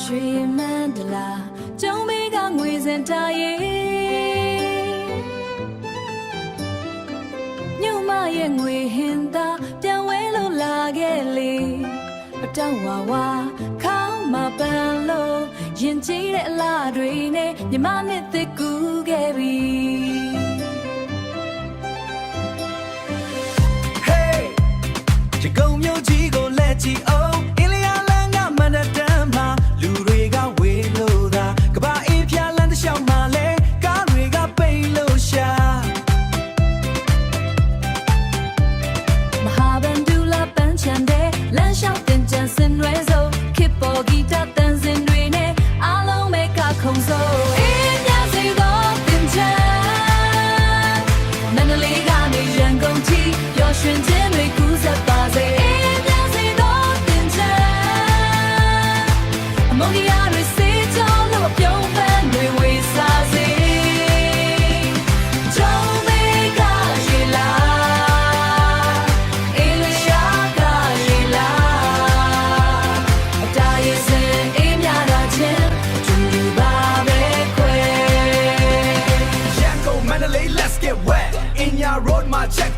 ရွှေမန္တလာကျုံမေကငွေစင်တာရဲ့ညမရဲ့ငွေဟင်သာပြန်ဝဲလို့လာခဲ့လေပတောက်ဝါဝါခေါင်းမပန်းလို့ရင်ကြည့်တဲ့အလားတွေနဲ့ညီမနှစ်သက်ကူခဲ့ပြီ Hey ဒီကုံမျိုးကြီးကိုလက်ကြည့်အောင်အင်းလျာလန်းကမန္တတမ်းမှာလူတွေကဝေလို့သာကဘာအေးဖျားလန်းတစ်လျှောက်မှာလဲကားတွေကပိတ်လို့ရှာမဟာဗန္ဒူလာပန်းချန်တဲ့လမ်းလျှောက်တင်ကြံစင်ရွဲစုံခေပေါ်ဂီတတန်စင်တွေနဲ့အားလုံးပဲကခုံစိုးအေးမြစီတော့တင်ချန်မန္တလေးကနေရန်ကုန်ထိပျော်ရွှင်ခြင်းတွေကူးစက်ပါစေအေးမြစီတော့တင်ချန်အမောကြီးရတွေစေးကြောင်းလို့ပြုံးပန်းတွေဝေစားစေ Road မှာ check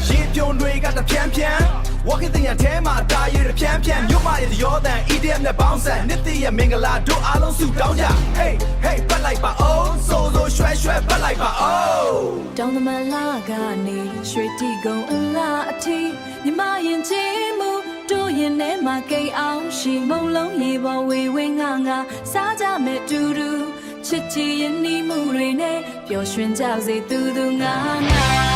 ရေပြုံတွေကတဖြန်းဖြန်း walking တဲ့ထဲမှာတာရည်တဖြန်းဖြန်းမြို့မရဲ့ရောတန် EDM နဲ့ပေါင်းစပ်နှစ်တည့်ရဲ့မင်္ဂလာတို့အားလုံးစုတောင်းကြ Hey hey ပတ်လိုက်ပါအောင်ဆိုရွှဲရွှဲပတ်လိုက်ပါအောင်တောင်းတမလာကနေရွှေတီကုံအလားအထီညီမရင်ချီမှုတို့ရင်ထဲမှာကိတ်အောင်ရှိမုံလုံးရေပေါ်ဝေဝင်းငါငါစားကြမဲ့တူတူချစ်ချီရင်နီးမှုတွေနဲ့ပျော်ရွှင်ကြစေသူသူငါငါ